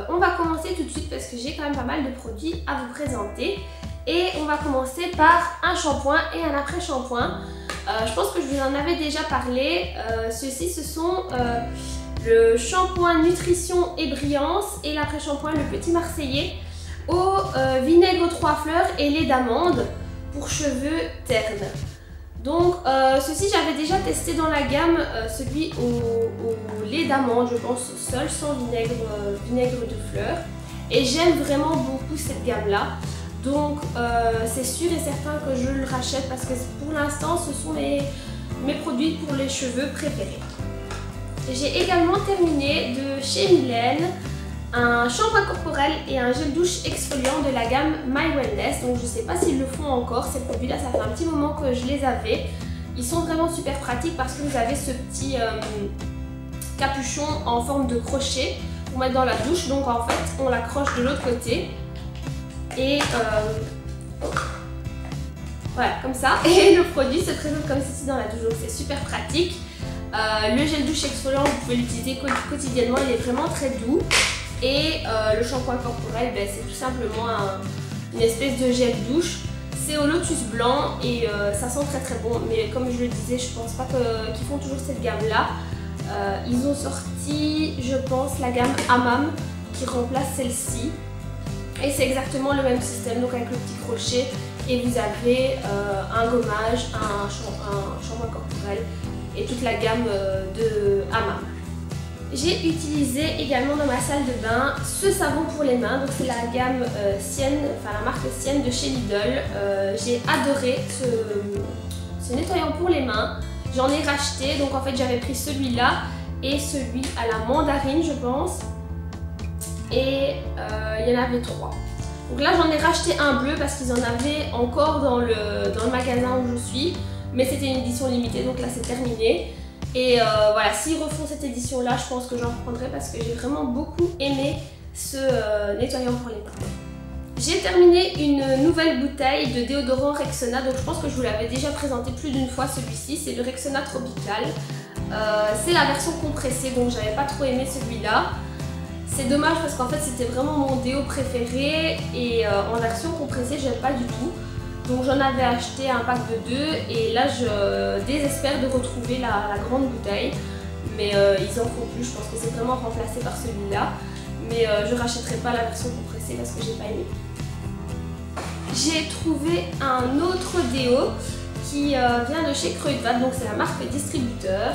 on va commencer tout de suite parce que j'ai quand même pas mal de produits à vous présenter. Et on va commencer par un shampoing et un après-shampoing. Je pense que je vous en avais déjà parlé. Ceux-ci, ce sont le shampoing Nutrition et Brillance et l'après-shampoing le Petit Marseillais au vinaigre 3 fleurs et lait d'amande pour cheveux ternes. Donc ceci j'avais déjà testé dans la gamme, celui au lait d'amande, je pense seul, sans vinaigre de fleurs. Et j'aime vraiment beaucoup cette gamme là. Donc c'est sûr et certain que je le rachète parce que pour l'instant ce sont mes produits pour les cheveux préférés. J'ai également terminé de chez Mylène un shampoing corporel et un gel douche exfoliant de la gamme My Wellness. Donc je ne sais pas s'ils le font encore, ces produits là, ça fait un petit moment que je les avais. Ils sont vraiment super pratiques parce que vous avez ce petit capuchon en forme de crochet pour mettre dans la douche. Donc en fait on l'accroche de l'autre côté et voilà, comme ça, et le produit se présente comme ceci dans la douche, donc c'est super pratique. Le gel douche exfoliant, vous pouvez l'utiliser quotidiennement, il est vraiment très doux. Et le shampoing corporel, c'est tout simplement une espèce de gel douche. C'est au lotus blanc et ça sent très très bon, mais comme je le disais, je pense pas qu'ils font toujours cette gamme là. Ils ont sorti, je pense, la gamme Hammam qui remplace celle-ci. Et c'est exactement le même système, donc avec le petit crochet, et vous avez un gommage, un shampoing corporel et toute la gamme de Hammam. J'ai utilisé également dans ma salle de bain ce savon pour les mains, donc c'est la gamme Sienne, enfin la marque Sienne de chez Lidl. J'ai adoré ce nettoyant pour les mains, j'en ai racheté, donc en fait j'avais pris celui-là et celui à la mandarine je pense. Et il y en avait 3. Donc là j'en ai racheté un bleu parce qu'ils en avaient encore dans le magasin où je suis, mais c'était une édition limitée, donc là c'est terminé. Et voilà, s'ils refont cette édition là, je pense que j'en reprendrai parce que j'ai vraiment beaucoup aimé ce nettoyant pour les mains. J'ai terminé une nouvelle bouteille de déodorant Rexona, donc je pense que je vous l'avais déjà présenté plus d'une fois celui-ci, c'est le Rexona Tropical. C'est la version compressée, donc j'avais pas trop aimé celui-là. C'est dommage parce qu'en fait c'était vraiment mon déo préféré et en version compressée j'aime pas du tout. Donc j'en avais acheté un pack de 2 et là je désespère de retrouver la grande bouteille. Mais ils en font plus, je pense que c'est vraiment remplacé par celui-là. Mais je rachèterai pas la version compressée parce que j'ai pas aimé. J'ai trouvé un autre déo qui vient de chez Kruidvat, donc c'est la marque distributeur.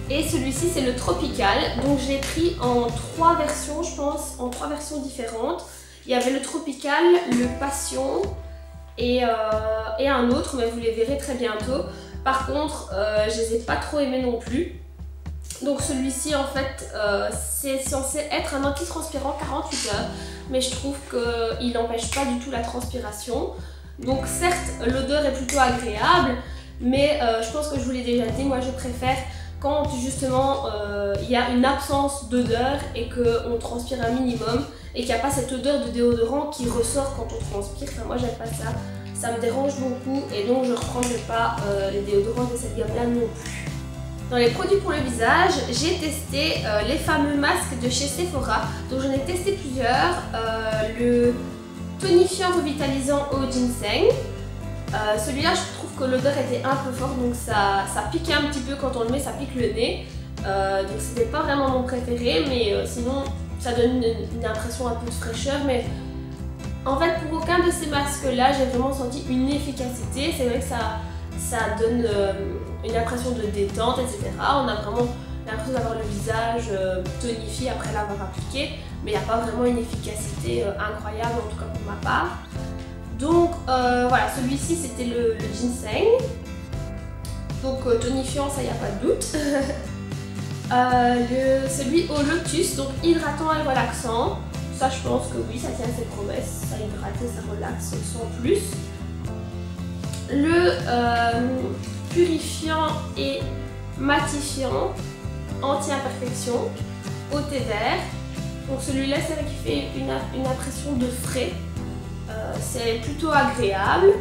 Et celui-ci c'est le Tropical, donc j'ai pris en 3 versions je pense, en 3 versions différentes. Il y avait le Tropical, le Passion et un autre, mais vous les verrez très bientôt. Par contre je les ai pas trop aimés non plus. Donc celui-ci en fait c'est censé être un anti-transpirant 48 heures, mais je trouve qu'il n'empêche pas du tout la transpiration. Donc certes l'odeur est plutôt agréable, mais je pense que je vous l'ai déjà dit, moi je préfère quand justement il y a une absence d'odeur et qu'on transpire un minimum et qu'il n'y a pas cette odeur de déodorant qui ressort quand on transpire. Enfin, moi j'aime pas ça, ça me dérange beaucoup et donc je ne reprendrai pas les déodorants de cette gamme là non plus. Dans les produits pour le visage, j'ai testé les fameux masques de chez Sephora, donc j'en ai testé plusieurs. Le tonifiant revitalisant au ginseng. Celui-là je trouve que l'odeur était un peu forte, donc ça piquait un petit peu quand on le met, ça pique le nez. Donc c'était pas vraiment mon préféré, mais sinon ça donne une impression un peu de fraîcheur. Mais en fait pour aucun de ces masques là j'ai vraiment senti une efficacité. C'est vrai que ça donne une impression de détente, etc. On a vraiment l'impression d'avoir le visage tonifié après l'avoir appliqué, mais il n'y a pas vraiment une efficacité incroyable, en tout cas pour ma part. Donc voilà, celui-ci c'était le ginseng, donc tonifiant, ça y a pas de doute. Celui au lotus, donc hydratant et relaxant, ça je pense que oui, ça tient ses promesses, ça hydrate et ça relaxe sans plus. Le purifiant et matifiant anti-imperfection au thé vert, donc celui-là c'est vrai qu'il fait une impression de frais. C'est plutôt agréable,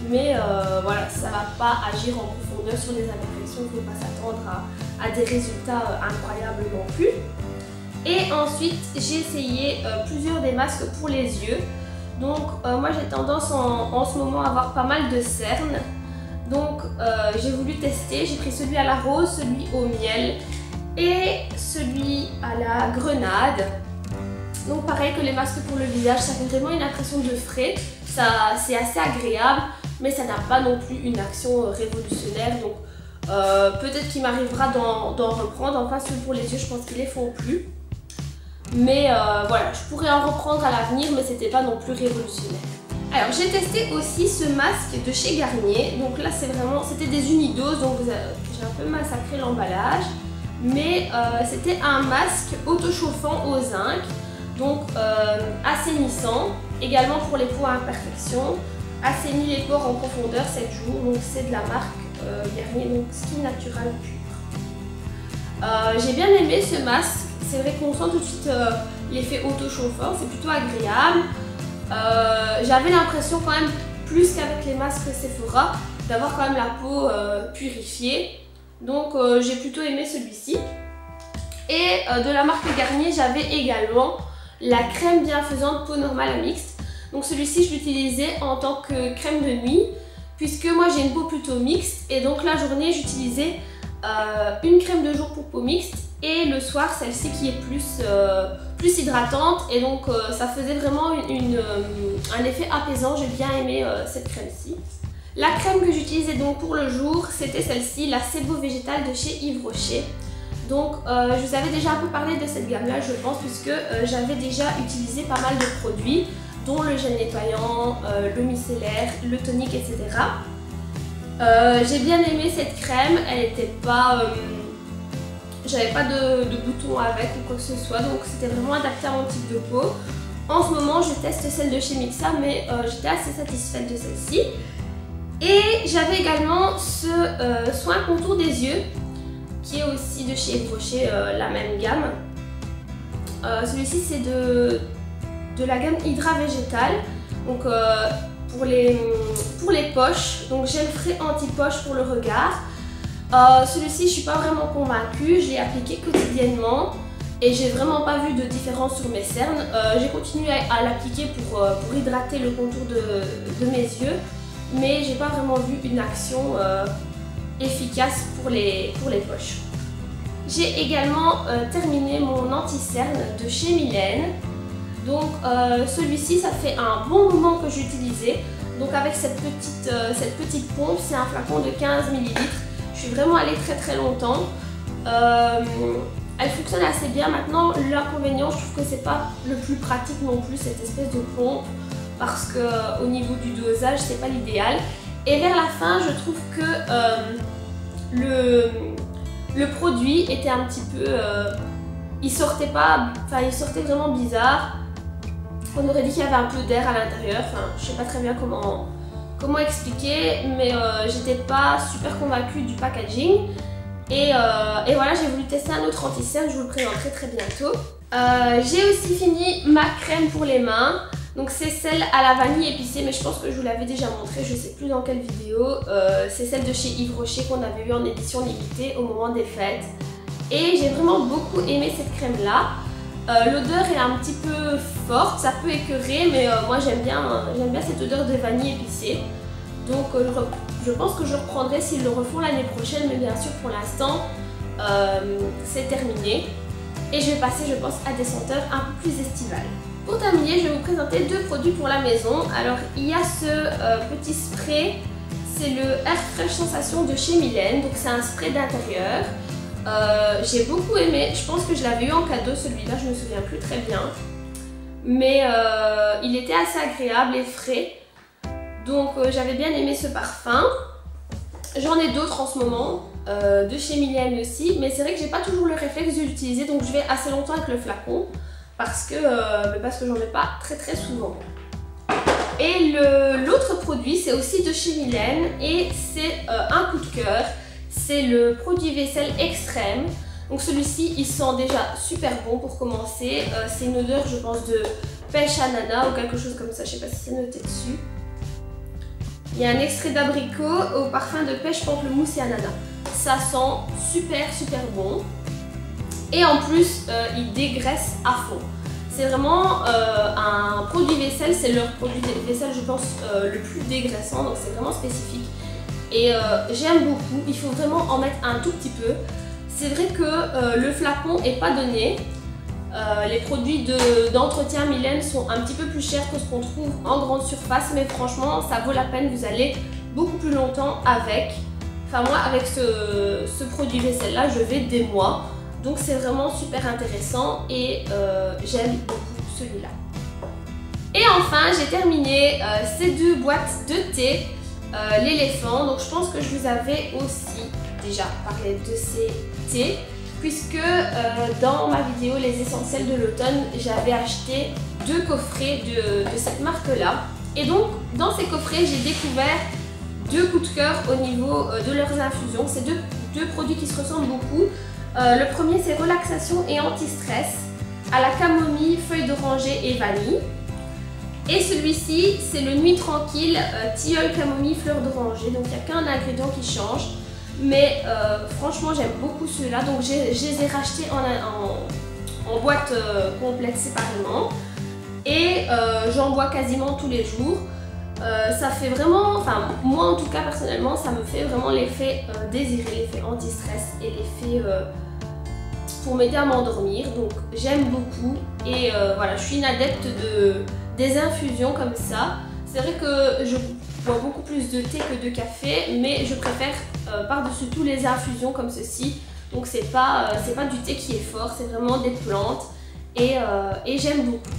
mais voilà, ça ne va pas agir en profondeur sur les imperfections. Il ne faut pas s'attendre à des résultats incroyables non plus. Et ensuite j'ai essayé plusieurs des masques pour les yeux. Donc moi j'ai tendance en ce moment à avoir pas mal de cernes. Donc j'ai voulu tester, j'ai pris celui à la rose, celui au miel et celui à la grenade. Donc pareil que les masques pour le visage, ça fait vraiment une impression de frais, c'est assez agréable, mais ça n'a pas non plus une action révolutionnaire. Donc peut-être qu'il m'arrivera d'en reprendre, enfin ceux pour les yeux je pense qu'ils les font plus. Mais voilà, je pourrais en reprendre à l'avenir, mais c'était pas non plus révolutionnaire. Alors j'ai testé aussi ce masque de chez Garnier. Donc là c'était des unidoses, donc j'ai un peu massacré l'emballage. Mais c'était un masque auto-chauffant au zinc, donc assainissant, également pour les peaux à imperfection, assainit les pores en profondeur 7 jours, donc c'est de la marque Garnier, donc Skin Natural Pur. J'ai bien aimé ce masque, c'est vrai qu'on sent tout de suite l'effet auto-chauffant, c'est plutôt agréable. J'avais l'impression quand même, plus qu'avec les masques Sephora, d'avoir quand même la peau purifiée. Donc j'ai plutôt aimé celui-ci. Et de la marque Garnier, j'avais également la crème bienfaisante peau normale mixte. Donc celui-ci, je l'utilisais en tant que crème de nuit, puisque moi j'ai une peau plutôt mixte. Et donc la journée, j'utilisais une crème de jour pour peau mixte et le soir celle-ci qui est plus hydratante, et donc ça faisait vraiment un effet apaisant. J'ai bien aimé cette crème-ci. La crème que j'utilisais donc pour le jour, c'était celle-ci, la Sebo Végétale de chez Yves Rocher. Donc je vous avais déjà un peu parlé de cette gamme là je pense, puisque j'avais déjà utilisé pas mal de produits, dont le gel nettoyant, le micellaire, le tonique, etc. J'ai bien aimé cette crème, elle n'était pas... j'avais pas de boutons avec ou quoi que ce soit, donc c'était vraiment adapté à mon type de peau. En ce moment je teste celle de chez Mixa, mais j'étais assez satisfaite de celle-ci. Et j'avais également ce soin contour des yeux, qui est aussi de chez Yves Rocher, la même gamme. Celui-ci c'est de la gamme Hydra Végétale, donc pour les poches, donc gel frais anti-poche pour le regard. Celui-ci je suis pas vraiment convaincue, je l'ai appliqué quotidiennement et j'ai vraiment pas vu de différence sur mes cernes. J'ai continué à l'appliquer pour hydrater le contour de mes yeux, mais j'ai pas vraiment vu une action efficace pour les poches. J'ai également terminé mon anti-cerne de chez Mylène. Donc celui-ci, ça fait un bon moment que j'utilisais. Donc avec cette petite pompe, c'est un flacon de 15 ml. Je suis vraiment allée très longtemps. Elle fonctionne assez bien. Maintenant, l'inconvénient, je trouve que c'est pas le plus pratique non plus, cette espèce de pompe, parce que au niveau du dosage, c'est pas l'idéal. Et vers la fin, je trouve que le produit était un petit peu... il sortait vraiment bizarre. On aurait dit qu'il y avait un peu d'air à l'intérieur. Enfin, je sais pas très bien comment expliquer, mais j'étais pas super convaincue du packaging. Et voilà, j'ai voulu tester un autre anti-cerne, je vous le présenterai très bientôt. J'ai aussi fini ma crème pour les mains. Donc c'est celle à la vanille épicée, mais je pense que je vous l'avais déjà montré, je sais plus dans quelle vidéo. C'est celle de chez Yves Rocher qu'on avait eu en édition limitée au moment des fêtes. Et j'ai vraiment beaucoup aimé cette crème là. L'odeur est un petit peu forte, ça peut écœurer, mais moi j'aime bien cette odeur de vanille épicée. Donc je pense que je reprendrai s'ils le refont l'année prochaine, mais bien sûr pour l'instant c'est terminé. Et je vais passer, je pense, à des senteurs un peu plus estivales. Pour terminer, je vais vous présenter deux produits pour la maison. Alors il y a ce petit spray, c'est le Air Fresh Sensation de chez Mylène, donc c'est un spray d'intérieur. J'ai beaucoup aimé, je pense que je l'avais eu en cadeau celui-là, je me souviens plus très bien. Mais il était assez agréable et frais, donc j'avais bien aimé ce parfum. J'en ai d'autres en ce moment, de chez Mylène aussi, mais c'est vrai que j'ai pas toujours le réflexe de l'utiliser, donc je vais assez longtemps avec le flacon, parce que j'en ai pas très souvent. Et l'autre produit, c'est aussi de chez Mylène, et c'est un coup de cœur. C'est le produit vaisselle extrême. Donc celui-ci, il sent déjà super bon pour commencer. C'est une odeur, je pense, de pêche ananas ou quelque chose comme ça. Je sais pas si c'est noté dessus. Il y a un extrait d'abricot au parfum de pêche, pamplemousse et ananas. Ça sent super bon. Et en plus, il dégraisse à fond. C'est vraiment un produit vaisselle, c'est leur produit vaisselle je pense le plus dégraissant, donc c'est vraiment spécifique. Et j'aime beaucoup, il faut vraiment en mettre un tout petit peu. C'est vrai que le flacon n'est pas donné. Les produits d'entretien Mylène sont un petit peu plus chers que ce qu'on trouve en grande surface, mais franchement ça vaut la peine, vous allez beaucoup plus longtemps avec. Enfin moi avec ce produit vaisselle là je vais des mois, donc c'est vraiment super intéressant et j'aime beaucoup celui-là. Et enfin j'ai terminé ces deux boîtes de thé, l'éléphant, donc je pense que je vous avais aussi déjà parlé de ces thés, puisque dans ma vidéo les essentiels de l'automne j'avais acheté 2 coffrets de cette marque là, et donc dans ces coffrets j'ai découvert 2 coups de cœur au niveau de leurs infusions. C'est deux produits qui se ressemblent beaucoup. Le premier c'est relaxation et anti-stress à la camomille, feuille d'oranger et vanille, et celui-ci c'est le nuit tranquille, tilleul, camomille, fleur d'oranger, donc il n'y a qu'un ingrédient qui change. Mais franchement j'aime beaucoup ceux-là, donc je les ai rachetés en boîte complète séparément, et j'en bois quasiment tous les jours. Ça fait vraiment, enfin moi en tout cas personnellement ça me fait vraiment l'effet désiré, l'effet anti-stress et l'effet pour m'aider à m'endormir, donc j'aime beaucoup. Et voilà, je suis une adepte des infusions comme ça. C'est vrai que je bois beaucoup plus de thé que de café, mais je préfère par-dessus tout les infusions comme ceci. Donc c'est pas du thé qui est fort, c'est vraiment des plantes, et j'aime beaucoup.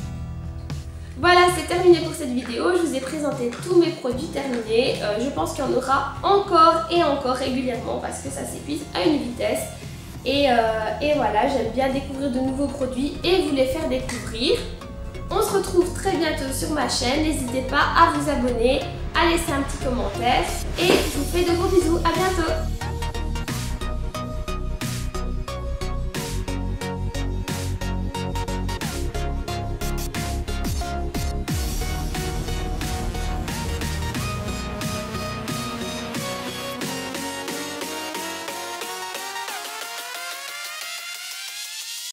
Voilà, c'est terminé pour cette vidéo. Je vous ai présenté tous mes produits terminés. Je pense qu'il y en aura encore et encore régulièrement parce que ça s'épuise à une vitesse. Et voilà, j'aime bien découvrir de nouveaux produits et vous les faire découvrir. On se retrouve très bientôt sur ma chaîne. N'hésitez pas à vous abonner, à laisser un petit commentaire. Et je vous fais de gros bisous. À bientôt!